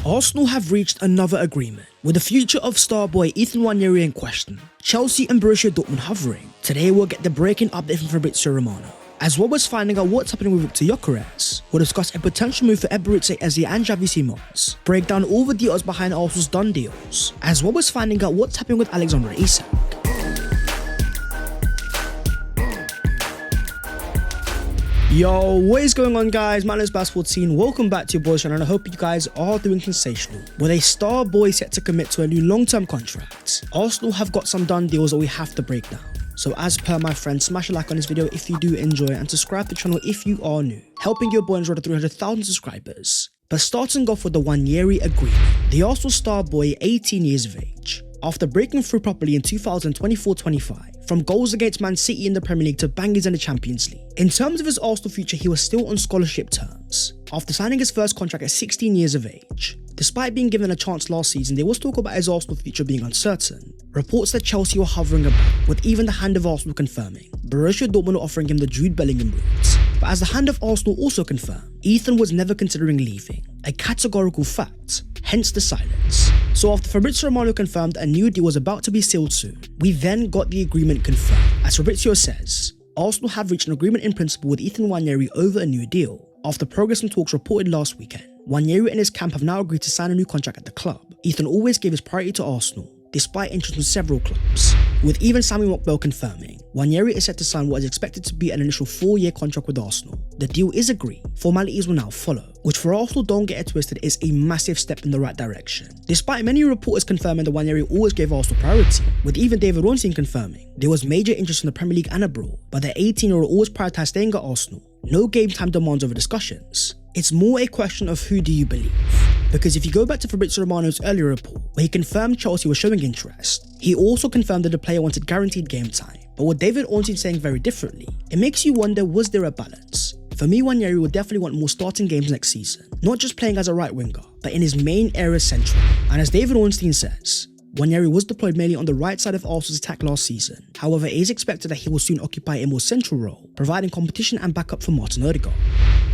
Arsenal have reached another agreement, with the future of star boy Ethan Nwaneri in question, Chelsea and Borussia Dortmund hovering. Today we'll get the breaking update from Fabrizio Romano, as well as finding out what's happening with Gyökeres. We'll discuss a potential move for Eberechi Eze and Xavi Simons, break down all the details behind Arsenal's done deals, as well as finding out what's happening with Alexander Isak. Yo, what is going on, guys? My name is Bass14. Welcome back to your boys channel, and I hope you guys are doing sensational. With a star boy set to commit to a new long-term contract, Arsenal have got some done deals that we have to break down. So as per my friend, smash a like on this video if you do enjoy it, and subscribe to the channel if you are new, helping your boy enjoy the 300,000 subscribers. But starting off with the Nwaneri Agreement, the Arsenal star boy, 18 years of age, after breaking through properly in 2024-25, from goals against Man City in the Premier League to bangers in the Champions League. In terms of his Arsenal future, he was still on scholarship terms, after signing his first contract at 16 years of age. Despite being given a chance last season, there was talk about his Arsenal future being uncertain. Reports that Chelsea were hovering about, with even the hand of Arsenal confirming Borussia Dortmund offering him the Jude Bellingham route. But as the hand of Arsenal also confirmed, Ethan was never considering leaving, a categorical fact, hence the silence. So after Fabrizio Romano confirmed a new deal was about to be sealed soon, we then got the agreement confirmed. As Fabrizio says, Arsenal have reached an agreement in principle with Ethan Nwaneri over a new deal. After progress and talks reported last weekend, Nwaneri and his camp have now agreed to sign a new contract at the club. Ethan always gave his priority to Arsenal, despite interest from several clubs, with even Sammy Mockbell confirming Nwaneri is set to sign what is expected to be an initial 4-year contract with Arsenal. The deal is agreed, formalities will now follow, which for Arsenal, don't get it twisted, is a massive step in the right direction. Despite many reporters confirming that Nwaneri always gave Arsenal priority, with even David Ornstein confirming there was major interest in the Premier League and abroad, but the 18-year-old always prioritised staying at Arsenal. No game time demands over discussions. It's more a question of who do you believe. Because if you go back to Fabrizio Romano's earlier report, where he confirmed Chelsea was showing interest, he also confirmed that the player wanted guaranteed game time. But with David Ornstein saying very differently, it makes you wonder, was there a balance? For me, Nwaneri will definitely want more starting games next season, not just playing as a right winger, but in his main area central. And as David Ornstein says, Nwaneri was deployed mainly on the right side of Arsenal's attack last season. However, it is expected that he will soon occupy a more central role, providing competition and backup for Martin Odegaard.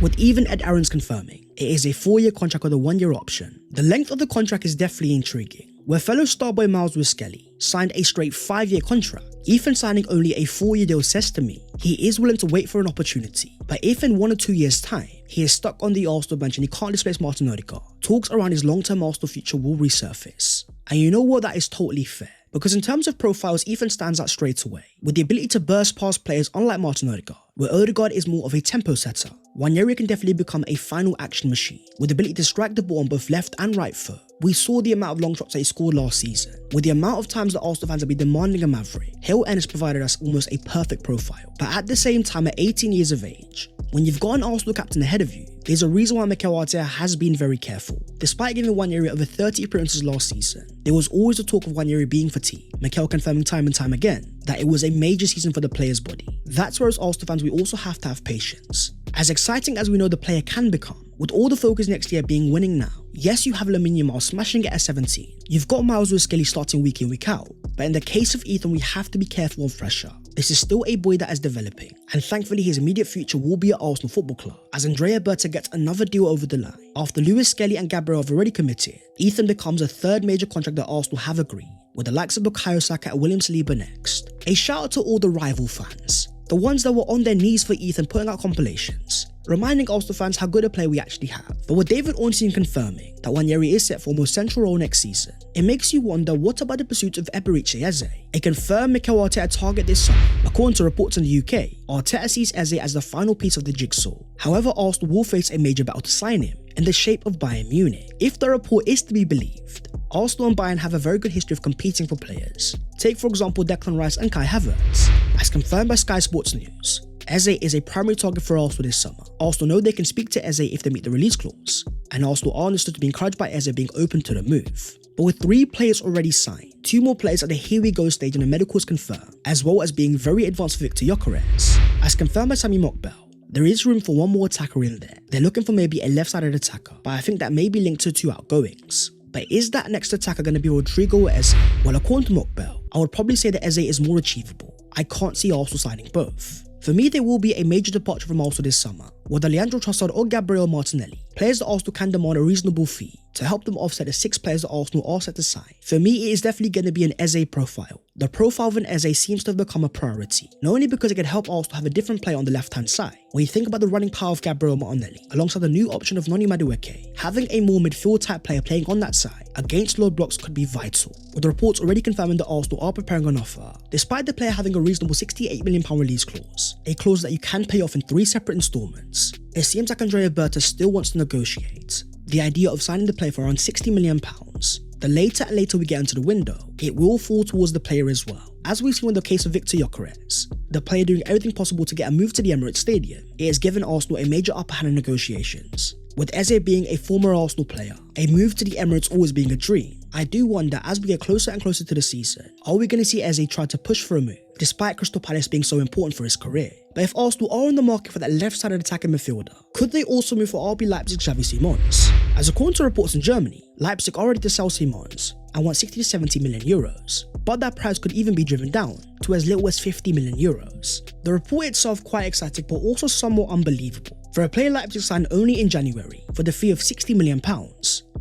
With even Ed Aarons confirming it is a 4-year contract with a 1-year option. The length of the contract is definitely intriguing, where fellow starboy Miles Skelly signed a straight 5-year contract. Ethan signing only a 4-year deal says to me he is willing to wait for an opportunity, but if in 1 or 2 years time he is stuck on the Arsenal bench and he can't displace Martin Odegaard, talks around his long-term Arsenal future will resurface. And you know what, that is totally fair, because in terms of profiles, Ethan stands out straight away, with the ability to burst past players unlike Martin Odegaard, where Odegaard is more of a tempo setter. Nwaneri can definitely become a final action machine, with the ability to strike the ball on both left and right foot. We saw the amount of long shots that he scored last season. With the amount of times that Arsenal fans have been demanding a maverick, Hill Ennis provided us almost a perfect profile. But at the same time, at 18 years of age, when you've got an Arsenal captain ahead of you, there's a reason why Mikel Arteta has been very careful. Despite giving Nwaneri over 30 appearances last season, there was always the talk of Nwaneri being fatigued, Mikel confirming time and time again that it was a major season for the player's body. That's where as Arsenal fans we also have to have patience. As exciting as we know the player can become, with all the focus next year being winning now, yes, you have Lamine Yamal smashing it at 17, you've got Miles Skelly starting week in week out, but in the case of Ethan we have to be careful on pressure. This is still a boy that is developing, and thankfully his immediate future will be at Arsenal Football Club, as Andrea Berta gets another deal over the line. After Lewis Skelly and Gabriel have already committed, Ethan becomes a 3rd major contract that Arsenal have agreed, with the likes of Bukayo Saka and William Saliba next. A shout out to all the rival fans, the ones that were on their knees for Ethan putting out compilations, reminding Arsenal fans how good a player we actually have. But with David Ornstein confirming that Nwaneri is set for a more central role next season, it makes you wonder, what about the pursuit of Eberechi Eze? A confirmed Mikel Arteta target this summer. According to reports in the UK, Arteta sees Eze as the final piece of the jigsaw. However, Arsenal will face a major battle to sign him, in the shape of Bayern Munich. If the report is to be believed, Arsenal and Bayern have a very good history of competing for players. Take for example Declan Rice and Kai Havertz. As confirmed by Sky Sports News, Eze is a primary target for Arsenal this summer. Arsenal know they can speak to Eze if they meet the release clause, and Arsenal are understood to be encouraged by Eze being open to the move. But with 3 players already signed, 2 more players at the here we go stage and the medicals confirmed, as well as being very advanced for Gyökeres. As confirmed by Sammy Mockbell, there is room for 1 more attacker in there. They're looking for maybe a left-sided attacker, but I think that may be linked to 2 outgoings. But is that next attacker going to be Rodrigo or Eze? Well, according to Mockbell, I would probably say that Eze is more achievable. I can't see Arsenal signing both. For me, there will be a major departure from Arsenal this summer, whether Leandro Trossard or Gabriel Martinelli, players that Arsenal can demand a reasonable fee to help them offset the 6 players that Arsenal are set to sign. For me, it is definitely going to be an Eze profile. The profile of an Eze seems to have become a priority, not only because it can help Arsenal have a different player on the left-hand side. When you think about the running power of Gabriel Martinelli, alongside the new option of Nwaneri Agreement, having a more midfield-type player playing on that side against low blocks could be vital, with the reports already confirming that Arsenal are preparing an offer, despite the player having a reasonable £68 million release clause, a clause that you can pay off in 3 separate installments. It seems like Andrea Berta still wants to negotiate the idea of signing the player for around £60 million. The later and later we get into the window, it will fall towards the player as well. As we've seen in the case of Victor Gyökeres, the player doing everything possible to get a move to the Emirates Stadium, it has given Arsenal a major upper hand in negotiations. With Eze being a former Arsenal player, a move to the Emirates always being a dream, I do wonder as we get closer and closer to the season, are we going to see Eze try to push for a move, despite Crystal Palace being so important for his career? But if Arsenal are on the market for that left-sided attacking midfielder, could they also move for RB Leipzig's Xavi Simons? As according to reports in Germany, Leipzig are ready to sell Simons and want 60 to 70 million euros, but that price could even be driven down to as little as 50 million euros. The report itself quite exciting but also somewhat unbelievable. For a player Leipzig signed only in January for the fee of £60 million,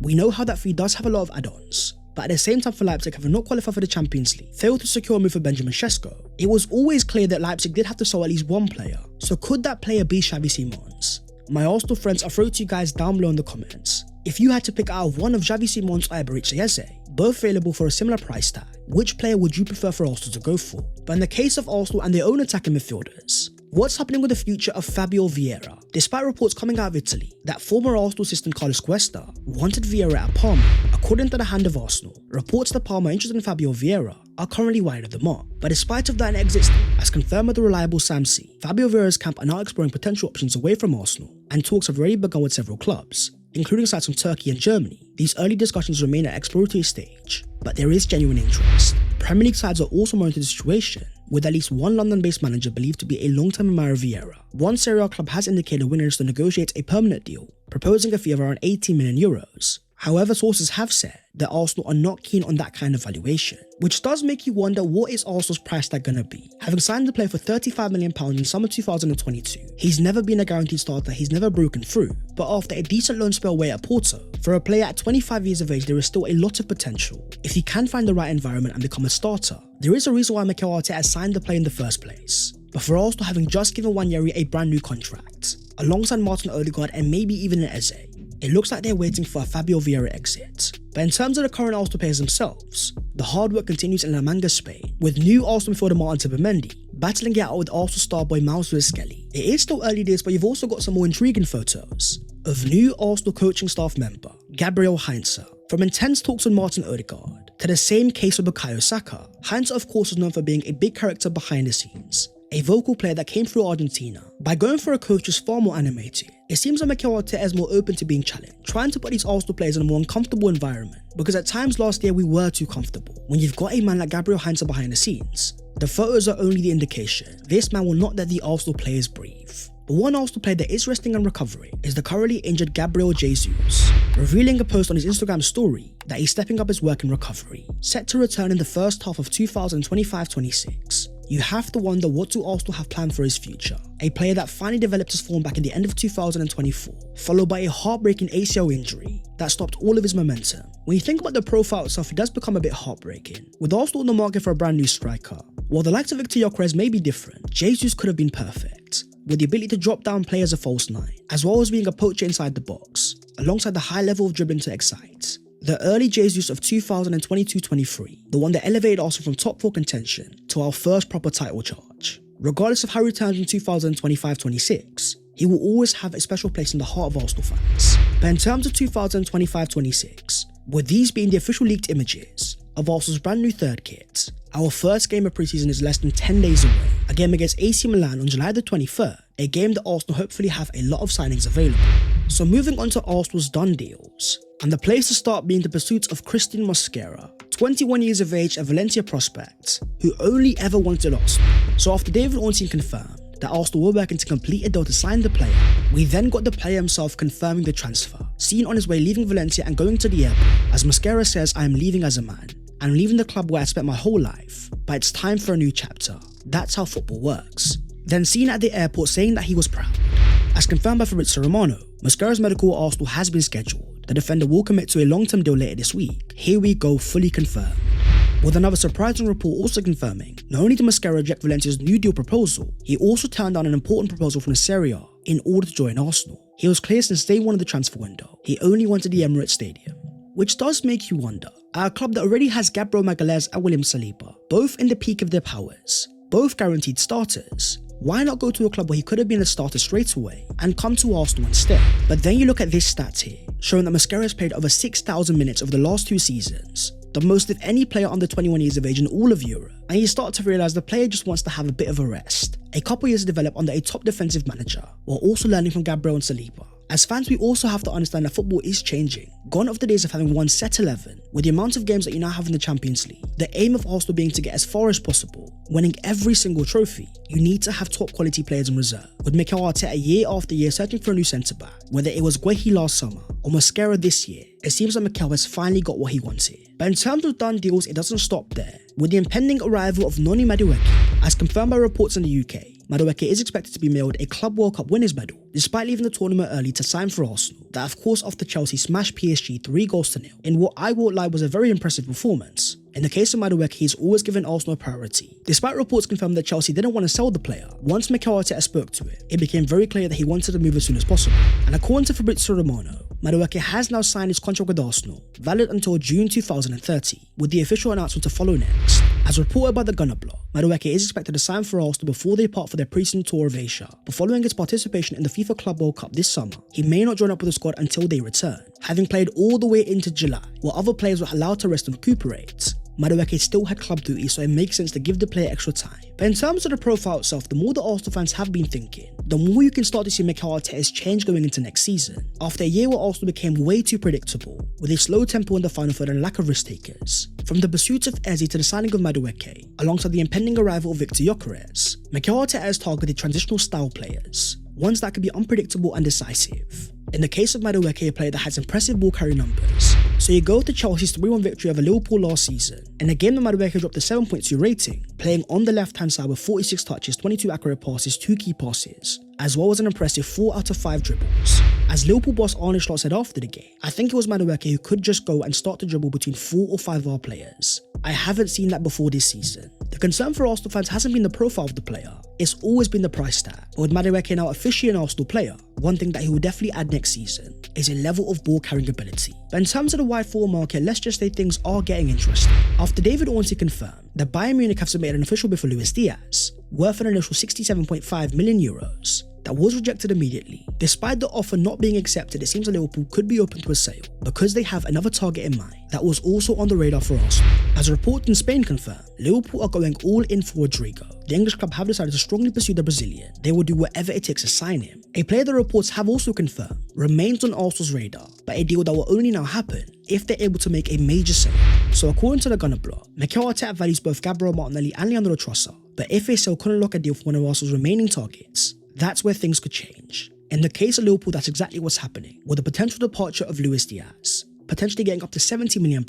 we know how that fee does have a lot of add-ons, but at the same time for Leipzig having not qualified for the Champions League, failed to secure a move for Benjamin Sesko, it was always clear that Leipzig did have to sell at least one player. So could that player be Xavi Simons? My Arsenal friends, I'll throw it to you guys down below in the comments. If you had to pick out of one of Xavi Simons or Eberechi Eze, both available for a similar price tag, which player would you prefer for Arsenal to go for? But in the case of Arsenal and their own attacking midfielders, what's happening with the future of Fabio Vieira? Despite reports coming out of Italy that former Arsenal assistant Carlos Cuesta wanted Vieira at Parma, according to the Hand of Arsenal, reports that Parma interested in Fabio Vieira are currently wide of the mark. But despite of that in existing, as confirmed by the reliable Sam C, Fabio Vieira's camp are now exploring potential options away from Arsenal, and talks have already begun with several clubs, including sites from Turkey and Germany. These early discussions remain at exploratory stage, but there is genuine interest. Premier League sides are also monitoring the situation, with at least one London-based manager believed to be a long-term admirer of Vieira. One Serie A club has indicated willingness to negotiate a permanent deal, proposing a fee of around 18 million euros. However, sources have said that Arsenal are not keen on that kind of valuation, which does make you wonder what is Arsenal's price tag going to be. Having signed the player for £35 million in summer 2022, he's never been a guaranteed starter, he's never broken through, but after a decent loan spell away at Porto, for a player at 25 years of age there is still a lot of potential. If he can find the right environment and become a starter, there is a reason why Mikel Arteta signed the player in the first place. But for Arsenal having just given Nwaneri a brand new contract, alongside Martin Odegaard and maybe even an Eze, it looks like they're waiting for a Fabio Vieira exit. But in terms of the current Arsenal players themselves, the hard work continues in La Manga, Spain, with new Arsenal midfielder Martin Zubimendi battling it out with Arsenal star boy Miles Lewis-Skelly. It is still early days, but you've also got some more intriguing photos of new Arsenal coaching staff member Gabriel Heinze. From intense talks with Martin Odegaard to the same case with Bukayo Saka, Heinze of course is known for being a big character behind the scenes, a vocal player that came through Argentina. By going for a coach who's far more animated, it seems that Mikel Arteta is more open to being challenged, trying to put these Arsenal players in a more uncomfortable environment, because at times last year we were too comfortable. When you've got a man like Gabriel Heinze behind the scenes, the photos are only the indication. This man will not let the Arsenal players breathe. But one Arsenal player that is resting and recovering is the currently injured Gabriel Jesus, revealing a post on his Instagram story that he's stepping up his work in recovery, set to return in the first half of 2025-26. You have to wonder, what do Arsenal have planned for his future? A player that finally developed his form back in the end of 2024, followed by a heartbreaking ACL injury that stopped all of his momentum. When you think about the profile itself, it does become a bit heartbreaking. With Arsenal on the market for a brand new striker, while the likes of Victor Gyökeres may be different, Jesus could have been perfect, with the ability to drop down play as a false nine, as well as being a poacher inside the box, alongside the high level of dribbling to excite. The early Jesus of 2022-23, the one that elevated Arsenal from top 4 contention to our first proper title charge. Regardless of how he returns in 2025-26, he will always have a special place in the heart of Arsenal fans. But in terms of 2025-26, with these being the official leaked images of Arsenal's brand new third kit, our first game of preseason is less than 10 days away, a game against AC Milan on July the 23rd, a game that Arsenal hopefully have a lot of signings available. So moving on to Arsenal's done deals, and the place to start being the pursuit of Christian Mosquera, 21 years of age, a Valencia prospect who only ever wanted Arsenal. So after David Ornstein confirmed that Arsenal were working to complete a deal to sign the player, we then got the player himself confirming the transfer, seen on his way leaving Valencia and going to the airport, as Mosquera says, "I am leaving as a man. I'm leaving the club where I spent my whole life, but it's time for a new chapter. That's how football works." Then seen at the airport saying that he was proud. As confirmed by Fabrizio Romano, Mosquera's medical at Arsenal has been scheduled, the defender will commit to a long-term deal later this week. Here we go, fully confirmed. With another surprising report also confirming, not only did Mosquera reject Valencia's new deal proposal, he also turned down an important proposal from Serie A in order to join Arsenal. He was clear since day one of the transfer window, he only wanted the Emirates Stadium. Which does make you wonder, at a club that already has Gabriel Magalhaes and William Saliba, both in the peak of their powers, both guaranteed starters, why not go to a club where he could have been a starter straight away and come to Arsenal instead? But then you look at this stat here, showing that Mosquera has played over 6,000 minutes over the last 2 seasons, the most of any player under 21 years of age in all of Europe, and you start to realise the player just wants to have a bit of a rest, a couple years to develop under a top defensive manager, while also learning from Gabriel and Saliba. As fans, we also have to understand that football is changing. Gone are the days of having one set 11, with the amount of games that you now have in the Champions League, the aim of Arsenal being to get as far as possible, winning every single trophy. You need to have top quality players in reserve. With Mikel Arteta year after year searching for a new centre-back, whether it was Guehi last summer or Mosquera this year, it seems like Mikel has finally got what he wanted. But in terms of done deals, it doesn't stop there. With the impending arrival of Nwaneri Agreement, as confirmed by reports in the UK, Madueke is expected to be mailed a Club World Cup winners medal, despite leaving the tournament early to sign for Arsenal, that of course after Chelsea smashed PSG 3-0 in what I won't lie was a very impressive performance. In the case of Madueke, he's always given Arsenal a priority. Despite reports confirming that Chelsea didn't want to sell the player, once Mikel Arteta spoke to it became very clear that he wanted to move as soon as possible. And according to Fabrizio Romano, Madueke has now signed his contract with Arsenal, valid until June 2030, with the official announcement to follow next. As reported by the Gunner blog, Madueke is expected to sign for Arsenal before they part for their pre-season tour of Asia, but following his participation in the FIFA Club World Cup this summer, he may not join up with the squad until they return. Having played all the way into July, while other players were allowed to rest and recuperate, Madueke still had club duty, so it makes sense to give the player extra time. But in terms of the profile itself, the more the Arsenal fans have been thinking, the more you can start to see Mikel Arteta's change going into next season. After a year where Arsenal became way too predictable, with a slow tempo in the final third and lack of risk takers. From the pursuit of Eze to the signing of Madueke, alongside the impending arrival of Gyökeres, Mikel Arteta has targeted transitional style players, ones that can be unpredictable and decisive. In the case of Madueke, a player that has impressive ball carry numbers. So you go to Chelsea's 3-1 victory over Liverpool last season, in a game that Madueke dropped a 7.2 rating, playing on the left-hand side with 46 touches, 22 accurate passes, 2 key passes, as well as an impressive 4 out of 5 dribbles. As Liverpool boss Arne Slot said after the game, I think it was Madueke who could just go and start to dribble between 4 or 5 of our players. I haven't seen that before this season. The concern for Arsenal fans hasn't been the profile of the player, it's always been the price tag. But with Madueke now officially an Arsenal player, one thing that he will definitely add next season is a level of ball carrying ability. But in terms of the wide forward market, let's just say things are getting interesting. After David Ornstein confirmed that Bayern Munich have submitted an official bid for Luis Diaz, worth an initial 67.5 million euros, that was rejected immediately. Despite the offer not being accepted, it seems that Liverpool could be open to a sale because they have another target in mind that was also on the radar for Arsenal. As a report in Spain confirmed, Liverpool are going all in for Rodrigo. The English club have decided to strongly pursue the Brazilian. They will do whatever it takes to sign him. A player the reports have also confirmed remains on Arsenal's radar, but a deal that will only now happen if they're able to make a major sale. So according to the Gunner blog, Mikel Arteta values both Gabriel Martinelli and Leandro Trossard, but if a sale couldn't lock a deal for one of Arsenal's remaining targets, that's where things could change. In the case of Liverpool, that's exactly what's happening. With the potential departure of Luis Diaz, potentially getting up to £70 million,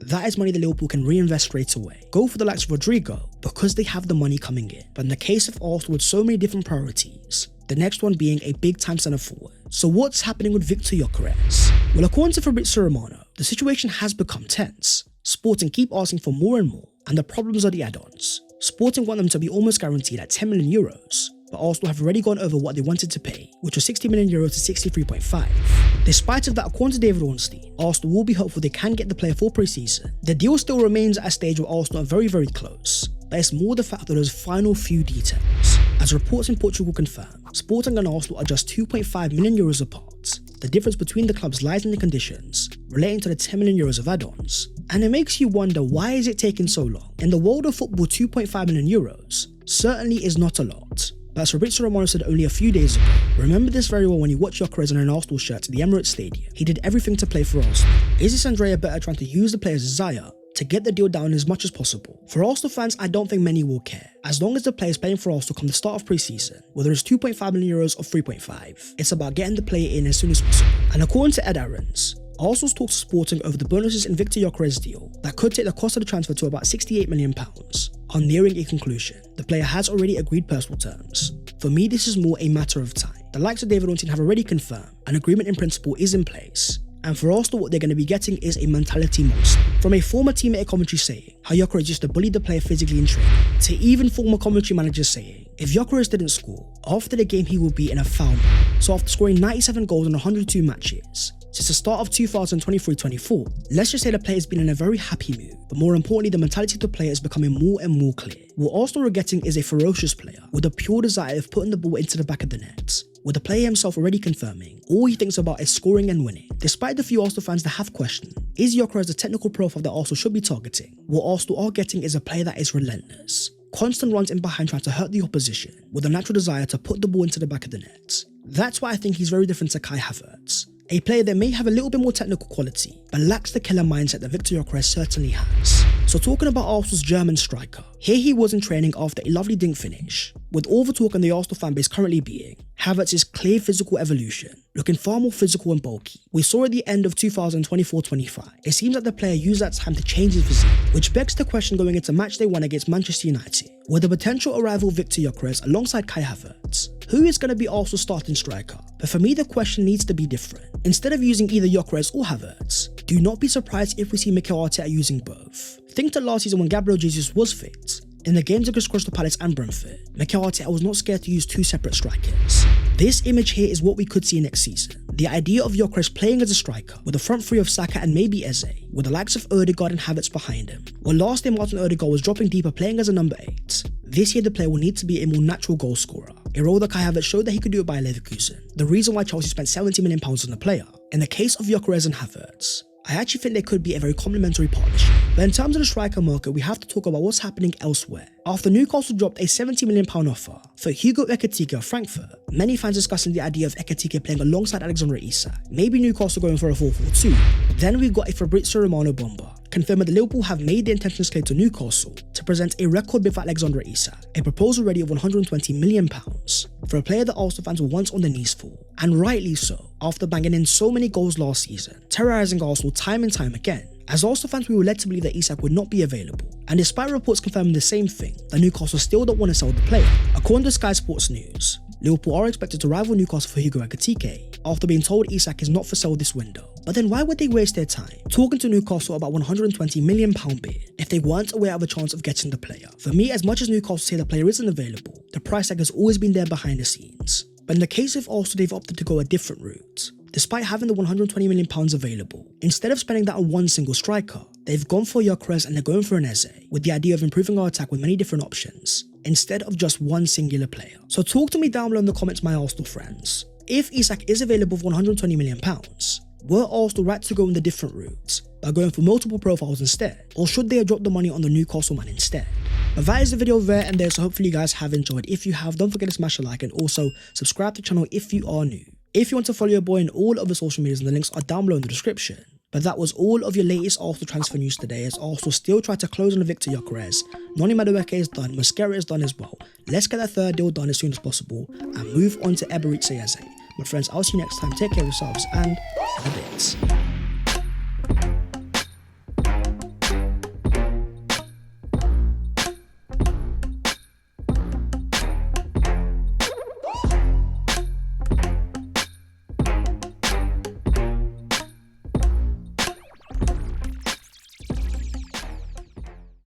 that is money that Liverpool can reinvest straight away. Go for the likes of Rodrigo because they have the money coming in. But in the case of Arsenal with so many different priorities, the next one being a big time centre forward. So what's happening with Victor Gyökeres? Well, according to Fabrizio Romano, the situation has become tense. Sporting keep asking for more and more, and the problems are the add-ons. Sporting want them to be almost guaranteed at 10 million euros, but Arsenal have already gone over what they wanted to pay, which was 60 million euros to 63.5. Despite of that, according to David Ornstein, Arsenal will be hopeful they can get the player for pre-season. The deal still remains at a stage where Arsenal are very, very close, but it's more the fact of those final few details. As reports in Portugal confirm, Sporting and Arsenal are just 2.5 million euros apart. The difference between the clubs lies in the conditions relating to the 10 million euros of add-ons. And it makes you wonder, why is it taking so long? In the world of football, 2.5 million euros certainly is not a lot. But as Fabrizio Romano said only a few days ago, remember this very well when you watch Gyökeres in an Arsenal shirt at the Emirates Stadium. He did everything to play for Arsenal. Is this Andrea better trying to use the player's desire to get the deal down as much as possible? For Arsenal fans, I don't think many will care. As long as the players playing for Arsenal come the start of pre-season, whether it's 2.5 million euros or 3.5, it's about getting the player in as soon as possible. And according to Ed Aarons, Arsenal's talks to Sporting over the bonuses in Victor Gyökeres' deal that could take the cost of the transfer to about £68 million are nearing a conclusion. The player has already agreed personal terms. For me, this is more a matter of time. The likes of David Ornstein have already confirmed an agreement in principle is in place, And for Arsenal, what they're going to be getting is a mentality monster. From a former teammate at commentary saying how Gyökeres used to bully the player physically in training, to even former commentary managers saying if Gyökeres didn't score, after the game he will be in a foul mood. So after scoring 97 goals in 102 matches, since the start of 2023-24, let's just say the player has been in a very happy mood, but more importantly, the mentality of the player is becoming more and more clear. What Arsenal are getting is a ferocious player with a pure desire of putting the ball into the back of the net, with the player himself already confirming all he thinks about is scoring and winning. Despite the few Arsenal fans that have questioned, is Gyökeres the technical profile that Arsenal should be targeting? What Arsenal are getting is a player that is relentless, constant runs in behind trying to hurt the opposition, with a natural desire to put the ball into the back of the net. That's why I think he's very different to Kai Havertz, a player that may have a little bit more technical quality, but lacks the killer mindset that Victor Gyökeres certainly has. So talking about Arsenal's German striker, here he was in training after a lovely dink finish, with all the talk in the Arsenal fan base currently being Havertz's clear physical evolution, looking far more physical and bulky. We saw at the end of 2024-25, it seems like the player used that time to change his physique, which begs the question going into matchday 1 against Manchester United, with the potential arrival of Victor Gyökeres alongside Kai Havertz, who is going to be Arsenal's starting striker? But for me, the question needs to be different. Instead of using either Gyökeres or Havertz, do not be surprised if we see Mikel Arteta using both. Think to last season when Gabriel Jesus was fit. In the games against Crystal Palace and Brentford, Mikel Arteta was not scared to use two separate strikers. This image here is what we could see next season. The idea of Gyökeres playing as a striker, with the front three of Saka and maybe Eze, with the likes of Ødegaard and Havertz behind him. Well, last year Martin Ødegaard was dropping deeper playing as a number 8. This year the player will need to be a more natural goal scorer, a role that Kai Havertz showed that he could do it by Leverkusen, the reason why Chelsea spent £70 million on the player. In the case of Gyökeres and Havertz, I actually think they could be a very complementary partnership. But in terms of the striker market, we have to talk about what's happening elsewhere. After Newcastle dropped a £70 million offer for Hugo Ekitike of Frankfurt, many fans discussing the idea of Ekitike playing alongside Alexander Isak, maybe Newcastle going for a 4-4-2. Then we've got a Fabrizio Romano bomber, confirming that Liverpool have made the intentions clear to Newcastle to present a record bid for Alexander Isak, a proposal ready of £120 million for a player that Arsenal fans were once on their knees for, and rightly so, after banging in so many goals last season, terrorising Arsenal time and time again. As Arsenal fans, we were led to believe that Isak would not be available, and despite reports confirming the same thing, that Newcastle still don't want to sell the player. According to Sky Sports News, Liverpool are expected to rival Newcastle for Hugo Ekitike after being told Isak is not for sale this window. But then why would they waste their time talking to Newcastle about £120 million bid if they weren't aware of a chance of getting the player? For me, as much as Newcastle say the player isn't available, the price tag has always been there behind the scenes. But in the case of Arsenal, they've opted to go a different route. Despite having the £120 million available, instead of spending that on one single striker, they've gone for Gyökeres and they're going for an Eze, with the idea of improving our attack with many different options, instead of just one singular player. So talk to me down below in the comments, my Arsenal friends. If Isak is available for £120 million, were Arsenal right to go in the different route by going for multiple profiles instead, or should they have dropped the money on the Newcastle man instead? But that is the video there and there, so hopefully you guys have enjoyed. If you have, don't forget to smash a like and also subscribe to the channel if you are new. If you want to follow your boy in all of the social medias, and the links are down below in the description. But that was all of your latest Arsenal transfer news today, as Arsenal still try to close on Victor Gyökeres. Nwaneri Agreement is done, Mascara is done as well. Let's get that third deal done as soon as possible and move on to Eberechi Eze. My friends, I'll see you next time. Take care of yourselves and in a bit.